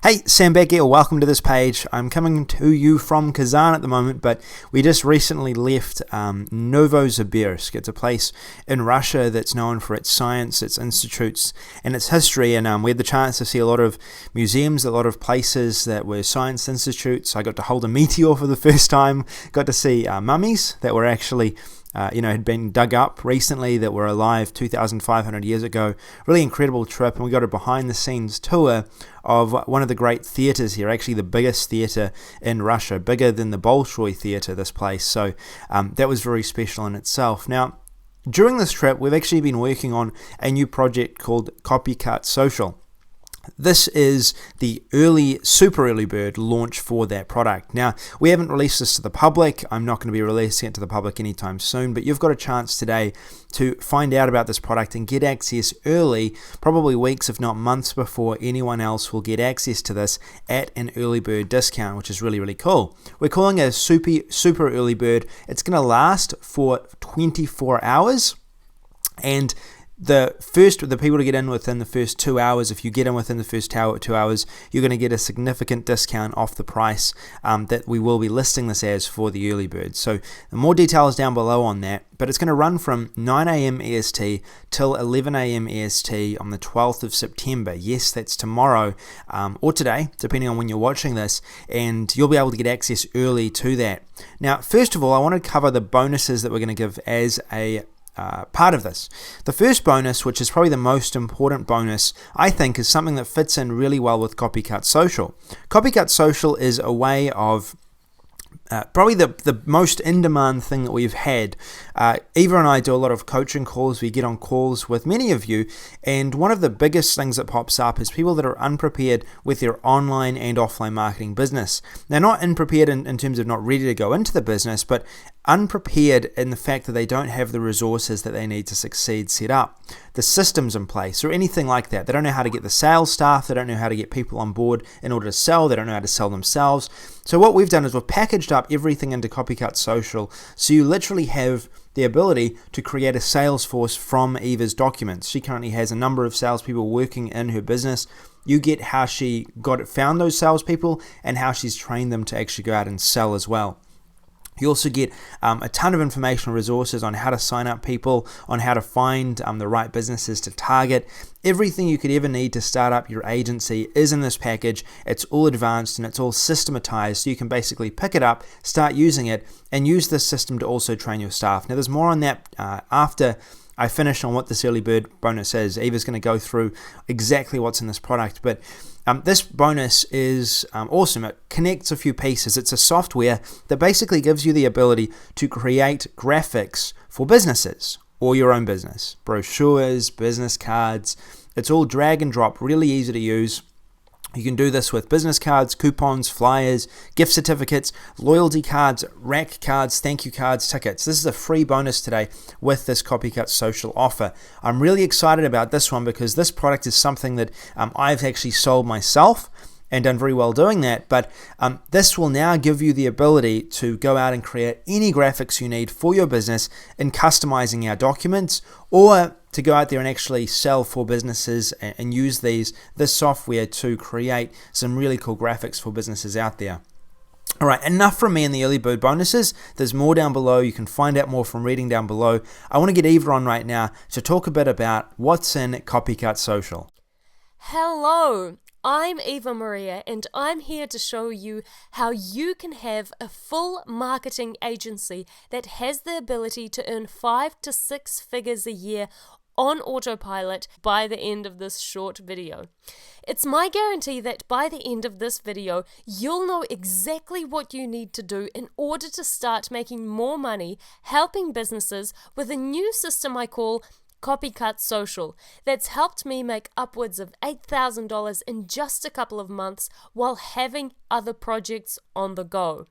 Hey, Sam back here. Welcome to this page. I'm coming to you from Kazan at the moment, but we just recently left Novosibirsk. It's a place in Russia that's known for its science, its institutes, and its history. And we had the chance to see a lot of museums, a lot of places that were science institutes. I got to hold a meteor for the first time. Got to see mummies that were actually had been dug up recently that were alive 2,500 years ago. Really incredible trip, and we got a behind-the-scenes tour of one of the great theatres here, actually the biggest theatre in Russia, bigger than the Bolshoi Theatre, this place. So that was very special in itself. Now, during this trip, we've actually been working on a new project called Copycat Social. This is the super early bird launch for that product. Now, we haven't released this to the public. I'm not going to be releasing it to the public anytime soon, but you've got a chance today to find out about this product and get access early, probably weeks, if not months before anyone else will get access to this at an early bird discount, which is really, really cool. We're calling it a super early bird. It's going to last for 24 hours, and the people to get in within the first 2 hours, if you get in within the first 2 hours, you're going to get a significant discount off the price that we will be listing this as for the early bird. So the more details down below on that, but it's going to run from 9 a.m. EST till 11 a.m. EST on the 12th of September. Yes, that's tomorrow or today, depending on when you're watching this, and you'll be able to get access early to that. Now, first of all, I want to cover the bonuses that we're going to give as a part of this. The first bonus, which is probably the most important bonus, I think, is something that fits in really well with Copycat Social. Copycat Social is a way of probably the most in-demand thing that we've had. Eva and I do a lot of coaching calls. We get on calls with many of you, and one of the biggest things that pops up is people that are unprepared with their online and offline marketing business. They're not unprepared in terms of not ready to go into the business, but unprepared in the fact that they don't have the resources that they need to succeed set up, the systems in place, or anything like that. They don't know how to get the sales staff, they don't know how to get people on board in order to sell, they don't know how to sell themselves. So what we've done is we've packaged up everything into Copycat Social, so you literally have the ability to create a sales force from Eva's documents. She currently has a number of salespeople working in her business. You get how she found those salespeople and how she's trained them to actually go out and sell as well. You also get a ton of informational resources on how to sign up people, on how to find the right businesses to target. Everything you could ever need to start up your agency is in this package. It's all advanced and it's all systematized, so you can basically pick it up, start using it, and use this system to also train your staff. Now, there's more on that after I finish on what this early bird bonus is. Eva's going to go through exactly what's in this product, but this bonus is awesome. It connects a few pieces. It's a software that basically gives you the ability to create graphics for businesses or your own business. Brochures, business cards. It's all drag and drop, really easy to use. You can do this with business cards, coupons, flyers, gift certificates, loyalty cards, rack cards, thank you cards, tickets. This is a free bonus today with this Copycat Social offer. I'm really excited about this one because this product is something that I've actually sold myself and done very well doing that, but this will now give you the ability to go out and create any graphics you need for your business in customizing our documents, or to go out there and actually sell for businesses and use this software to create some really cool graphics for businesses out there. All right, enough from me in the early bird bonuses. There's more down below. You can find out more from reading down below. I want to get Eva on right now to talk a bit about what's in Copycat Social. Hello, I'm Eva Maria, and I'm here to show you how you can have a full marketing agency that has the ability to earn 5 to 6 figures a year on autopilot by the end of this short video. It's my guarantee that by the end of this video, you'll know exactly what you need to do in order to start making more money helping businesses with a new system I call Copycat Social that's helped me make upwards of $8,000 in just a couple of months while having other projects on the go.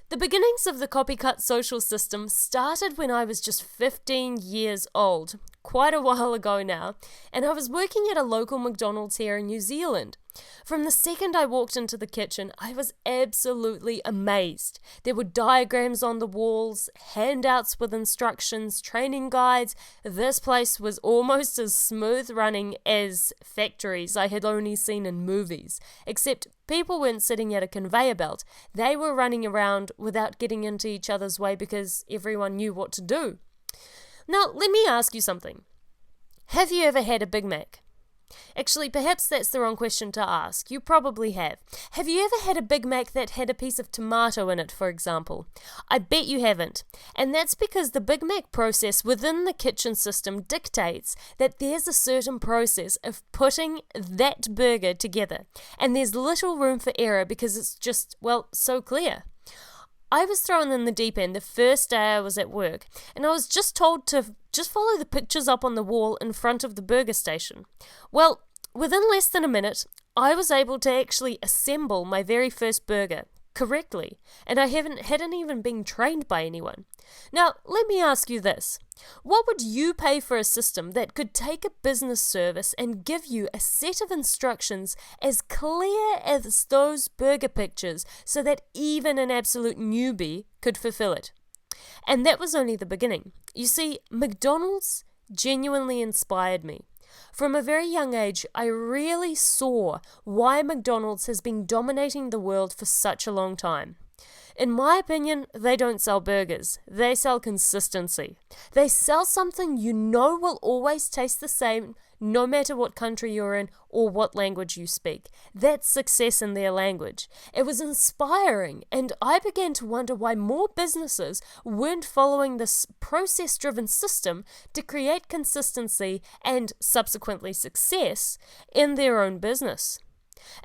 The beginnings of the Copycat Social system started when I was just 15 years old, quite a while ago now, and I was working at a local McDonald's here in New Zealand. From the second I walked into the kitchen, I was absolutely amazed. There were diagrams on the walls, handouts with instructions, training guides. This place was almost as smooth running as factories I had only seen in movies, except people weren't sitting at a conveyor belt. They were running around without getting into each other's way because everyone knew what to do. Now, let me ask you something. Have you ever had a Big Mac? Actually, perhaps that's the wrong question to ask. You probably have. Have you ever had a Big Mac that had a piece of tomato in it, for example? I bet you haven't. And that's because the Big Mac process within the kitchen system dictates that there's a certain process of putting that burger together. And there's little room for error because it's just, well, so clear. I was thrown in the deep end the first day I was at work, and I was just told to just follow the pictures up on the wall in front of the burger station. Well, within less than a minute, I was able to actually assemble my very first burger correctly, and I hadn't even been trained by anyone. Now, let me ask you this. What would you pay for a system that could take a business service and give you a set of instructions as clear as those burger pictures so that even an absolute newbie could fulfill it? And that was only the beginning. You see, McDonald's genuinely inspired me. From a very young age, I really saw why McDonald's has been dominating the world for such a long time. In my opinion, they don't sell burgers. They sell consistency. They sell something you know will always taste the same no matter what country you're in or what language you speak. That's success in their language. It was inspiring, and I began to wonder why more businesses weren't following this process-driven system to create consistency and subsequently success in their own business.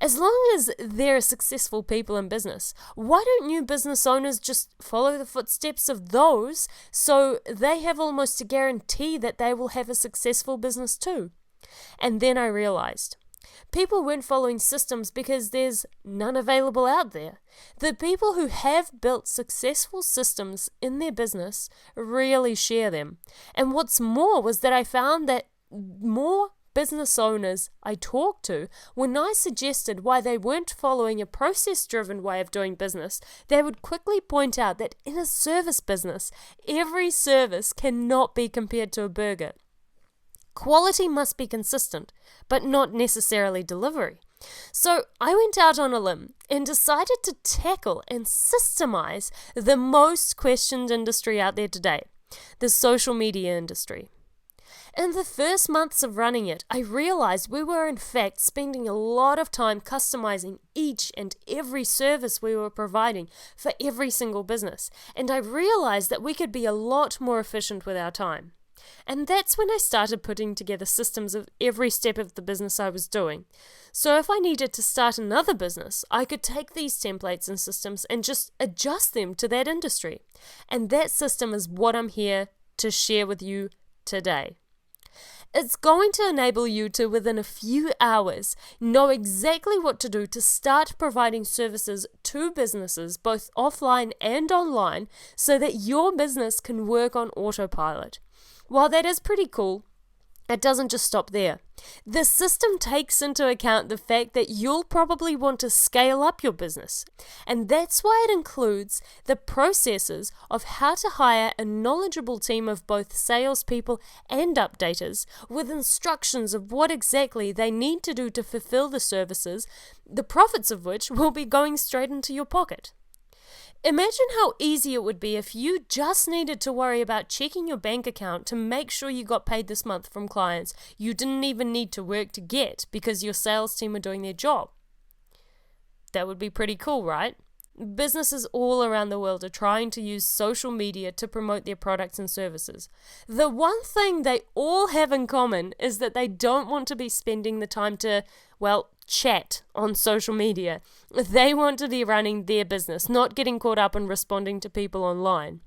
As long as there are successful people in business, why don't new business owners just follow the footsteps of those so they have almost a guarantee that they will have a successful business too? And then I realized people weren't following systems because there's none available out there. The people who have built successful systems in their business really share them. And what's more was that I found that more business owners I talked to, when I suggested why they weren't following a process-driven way of doing business, they would quickly point out that in a service business, every service cannot be compared to a burger. Quality must be consistent, but not necessarily delivery. So I went out on a limb and decided to tackle and systemize the most questioned industry out there today, the social media industry. In the first months of running it, I realized we were in fact spending a lot of time customizing each and every service we were providing for every single business, and I realized that we could be a lot more efficient with our time. And that's when I started putting together systems of every step of the business I was doing. So if I needed to start another business, I could take these templates and systems and just adjust them to that industry. And that system is what I'm here to share with you today. It's going to enable you to, within a few hours, know exactly what to do to start providing services to businesses, both offline and online, so that your business can work on autopilot. While that is pretty cool, it doesn't just stop there. The system takes into account the fact that you'll probably want to scale up your business. And that's why it includes the processes of how to hire a knowledgeable team of both salespeople and updaters with instructions of what exactly they need to do to fulfill the services, the profits of which will be going straight into your pocket. Imagine how easy it would be if you just needed to worry about checking your bank account to make sure you got paid this month from clients you didn't even need to work to get because your sales team are doing their job. That would be pretty cool, right? Businesses all around the world are trying to use social media to promote their products and services. The one thing they all have in common is that they don't want to be spending the time to, chat on social media. They want to be running their business, not getting caught up in responding to people online.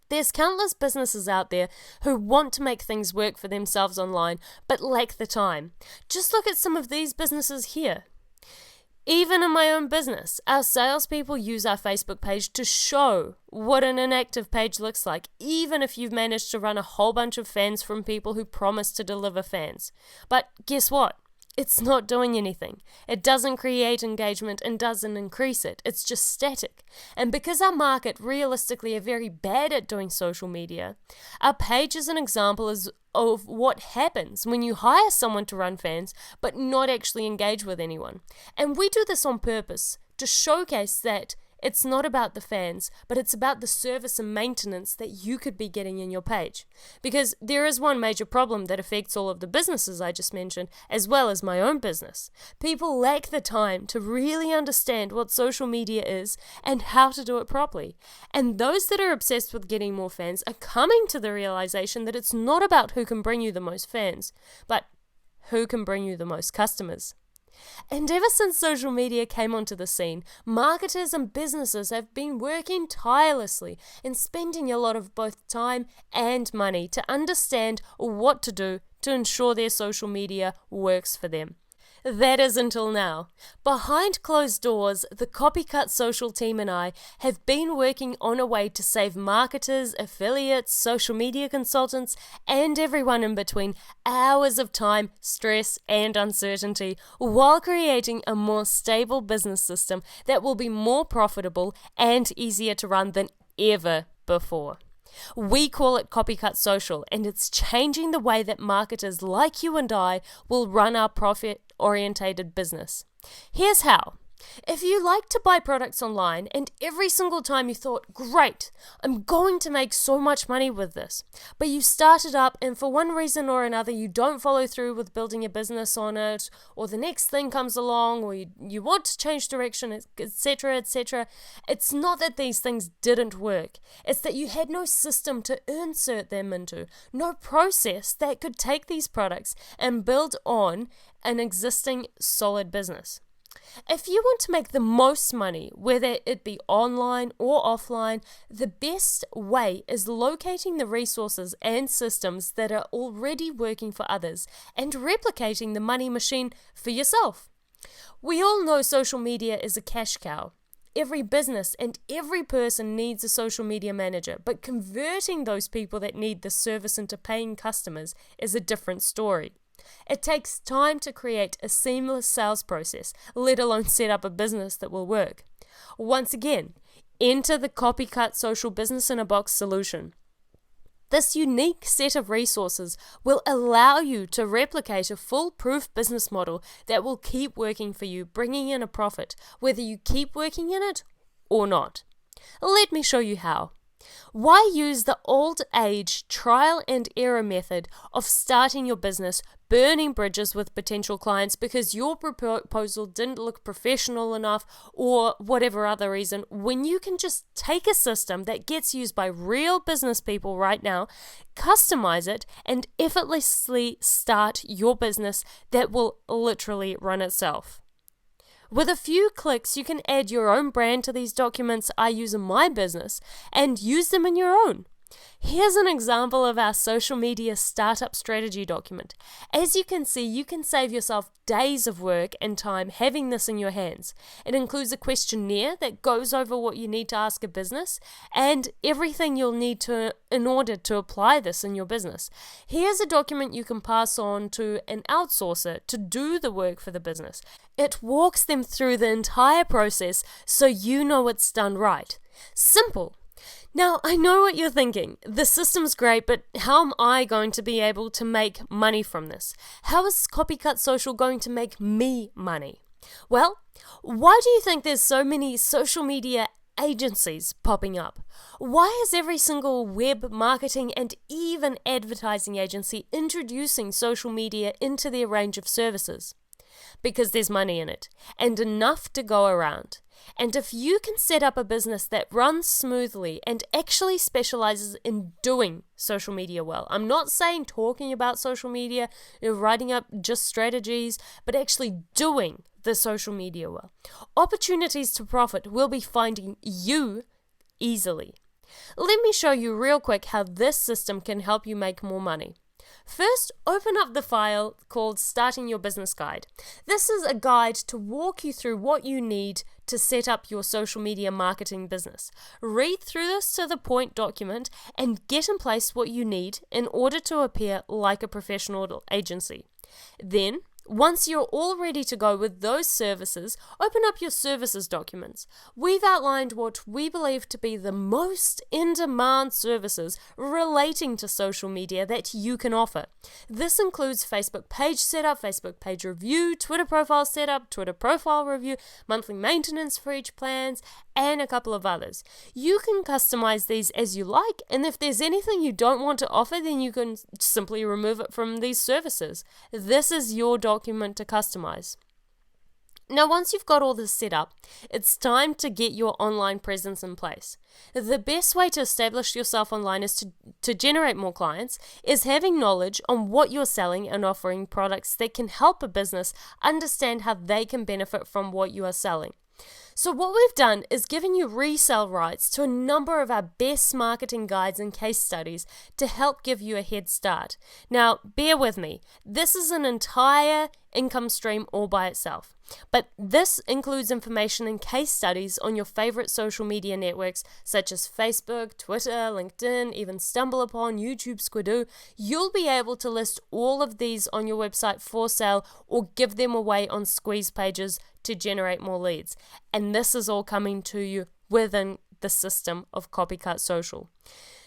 There's countless businesses out there who want to make things work for themselves online, but lack the time. Just look at some of these businesses here. Even in my own business, our salespeople use our Facebook page to show what an inactive page looks like, even if you've managed to run a whole bunch of fans from people who promise to deliver fans. But guess what? it's not doing anything. It doesn't create engagement and doesn't increase it. It's just static. And because our market realistically are very bad at doing social media, our page is an example of what happens when you hire someone to run fans but not actually engage with anyone. And we do this on purpose to showcase that it's not about the fans, but it's about the service and maintenance that you could be getting in your page. Because there is one major problem that affects all of the businesses I just mentioned, as well as my own business. People lack the time to really understand what social media is and how to do it properly. And those that are obsessed with getting more fans are coming to the realization that it's not about who can bring you the most fans, but who can bring you the most customers. And ever since social media came onto the scene, marketers and businesses have been working tirelessly and spending a lot of both time and money to understand what to do to ensure their social media works for them. That is until now. Behind closed doors, the Copycat Social team and I have been working on a way to save marketers, affiliates, social media consultants, and everyone in between hours of time, stress, and uncertainty, while creating a more stable business system that will be more profitable and easier to run than ever before. We call it Copycat Social, and it's changing the way that marketers like you and I will run our profit-orientated business. Here's how. If you like to buy products online and every single time you thought, great, I'm going to make so much money with this, but you started up and for one reason or another you don't follow through with building a business on it, or the next thing comes along, or you want to change direction, etc., etc., it's not that these things didn't work. It's that you had no system to insert them into, no process that could take these products and build on an existing solid business. If you want to make the most money, whether it be online or offline, the best way is locating the resources and systems that are already working for others and replicating the money machine for yourself. We all know social media is a cash cow. Every business and every person needs a social media manager, but converting those people that need the service into paying customers is a different story. It takes time to create a seamless sales process, let alone set up a business that will work. Once again, enter the Copycat Social Business in a Box solution. This unique set of resources will allow you to replicate a foolproof business model that will keep working for you, bringing in a profit, whether you keep working in it or not. Let me show you how. Why use the old age trial and error method of starting your business, burning bridges with potential clients because your proposal didn't look professional enough or whatever other reason, when you can just take a system that gets used by real business people right now, customize it, and effortlessly start your business that will literally run itself? With a few clicks, you can add your own brand to these documents I use in my business and use them in your own. Here's an example of our social media startup strategy document. As you can see, you can save yourself days of work and time having this in your hands. It includes a questionnaire that goes over what you need to ask a business and everything you'll need to in order to apply this in your business. Here's a document you can pass on to an outsourcer to do the work for the business. It walks them through the entire process so you know it's done right. Simple. Now, I know what you're thinking. The system's great, but how am I going to be able to make money from this? How is Copycat Social going to make me money? Well, why do you think there's so many social media agencies popping up? Why is every single web marketing and even advertising agency introducing social media into their range of services? Because there's money in it, and enough to go around. And if you can set up a business that runs smoothly and actually specializes in doing social media well, I'm not saying talking about social media, writing up just strategies, but actually doing the social media well, opportunities to profit will be finding you easily. Let me show you real quick how this system can help you make more money. First, open up the file called Starting Your Business Guide. This is a guide to walk you through what you need to set up your social media marketing business. Read through this to the point document and get in place what you need in order to appear like a professional agency. Then, Once you're all ready to go with those services, open up your services documents. We've outlined what we believe to be the most in-demand services relating to social media that you can offer. This includes Facebook page setup, Facebook page review, Twitter profile setup, Twitter profile review, monthly maintenance for each plans, and a couple of others. You can customize these as you like, and if there's anything you don't want to offer, then you can simply remove it from these services. This is your document to customize. Now, once you've got all this set up, it's time to get your online presence in place. The best way to establish yourself online is to generate more clients is having knowledge on what you're selling and offering products that can help a business understand how they can benefit from what you are selling. So what we've done is given you resale rights to a number of our best marketing guides and case studies to help give you a head start. Now, bear with me. This is an entire income stream all by itself. But this includes information and case studies on your favorite social media networks such as Facebook, Twitter, LinkedIn, even StumbleUpon, YouTube, Squidoo. You'll be able to list all of these on your website for sale or give them away on squeeze pages to generate more leads. And this is all coming to you within the system of Copycat Social.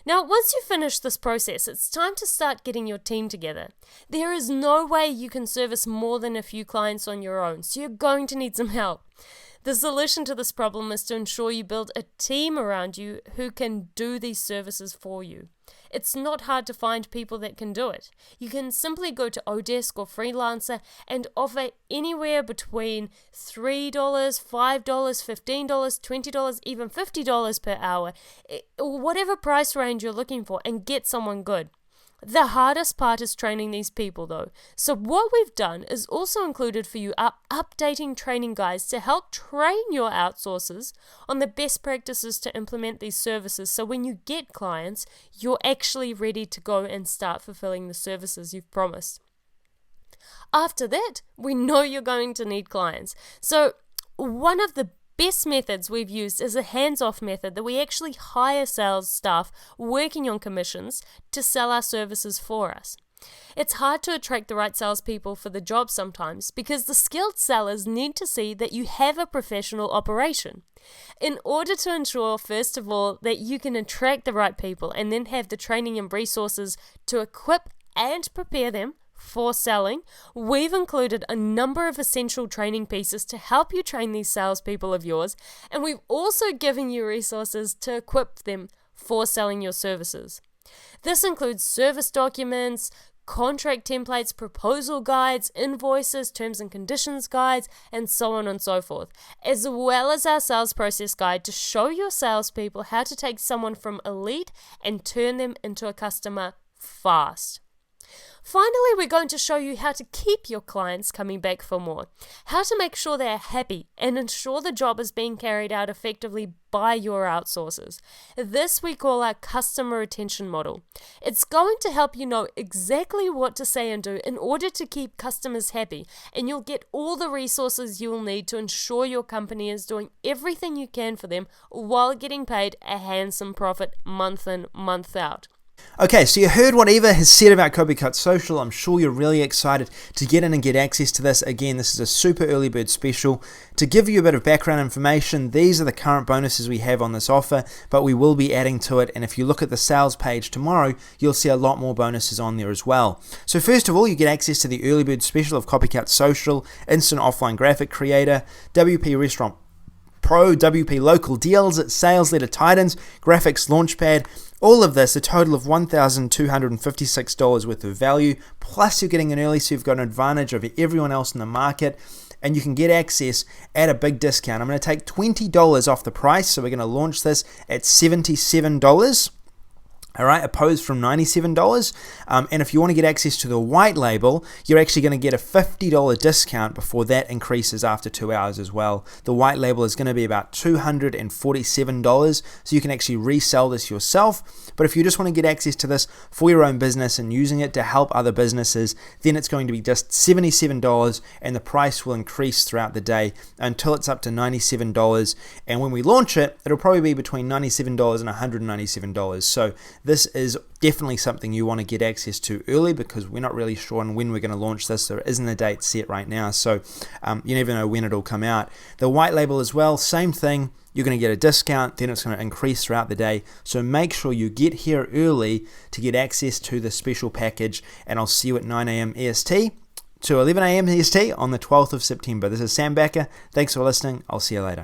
Now, once you finish this process, it's time to start getting your team together. There is no way you can service more than a few clients on your own, so you're going to need some help. The solution to this problem is to ensure you build a team around you who can do these services for you. It's not hard to find people that can do it. You can simply go to Odesk or Freelancer and offer anywhere between $3, $5, $15, $20, even $50 per hour, or whatever price range you're looking for, and get someone good. The hardest part is training these people though. So what we've done is also included for you are updating training guides to help train your outsourcers on the best practices to implement these services. So when you get clients, you're actually ready to go and start fulfilling the services you've promised. After that, we know you're going to need clients. So one of the best methods we've used is a hands-off method that we actually hire sales staff working on commissions to sell our services for us. It's hard to attract the right salespeople for the job sometimes because the skilled sellers need to see that you have a professional operation. In order to ensure, first of all, that you can attract the right people and then have the training and resources to equip and prepare them for selling, we've included a number of essential training pieces to help you train these salespeople of yours, and we've also given you resources to equip them for selling your services. This includes service documents, contract templates, proposal guides, invoices, terms and conditions guides, and so on and so forth, as well as our sales process guide to show your salespeople how to take someone from a lead and turn them into a customer fast. Finally, we're going to show you how to keep your clients coming back for more, how to make sure they're happy and ensure the job is being carried out effectively by your outsourcers. This we call our customer retention model. It's going to help you know exactly what to say and do in order to keep customers happy, and you'll get all the resources you will need to ensure your company is doing everything you can for them while getting paid a handsome profit month in, month out. Okay, so you heard what Eva has said about Copycat Social. I'm sure you're really excited to get in and get access to this. Again, this is a super early bird special. To give you a bit of background information, these are the current bonuses we have on this offer, but we will be adding to it. And if you look at the sales page tomorrow, you'll see a lot more bonuses on there as well. So first of all, you get access to the early bird special of Copycat Social, Instant Offline Graphic Creator, WP Restaurant Pro, WP Local Deals, Sales Letter Titans, Graphics Launchpad. All of this, a total of $1,256 worth of value, plus you're getting an early, so you've got an advantage over everyone else in the market, and you can get access at a big discount. I'm going to take $20 off the price, so we're going to launch this at $77. All right, opposed from $97. And if you want to get access to the white label, you're actually going to get a $50 discount before that increases after 2 hours as well. The white label is going to be about $247, so you can actually resell this yourself. But if you just want to get access to this for your own business and using it to help other businesses, then it's going to be just $77, and the price will increase throughout the day until it's up to $97. And when we launch it, it'll probably be between $97 and $197. So this is definitely something you want to get access to early, because we're not really sure on when we're going to launch this. There isn't a date set right now, so you never know when it'll come out. The white label as well, same thing. You're going to get a discount, then it's going to increase throughout the day. So make sure you get here early to get access to the special package, and I'll see you at 9 a.m. EST to 11 a.m. EST on the 12th of September. This is Sam Backer. Thanks for listening. I'll see you later.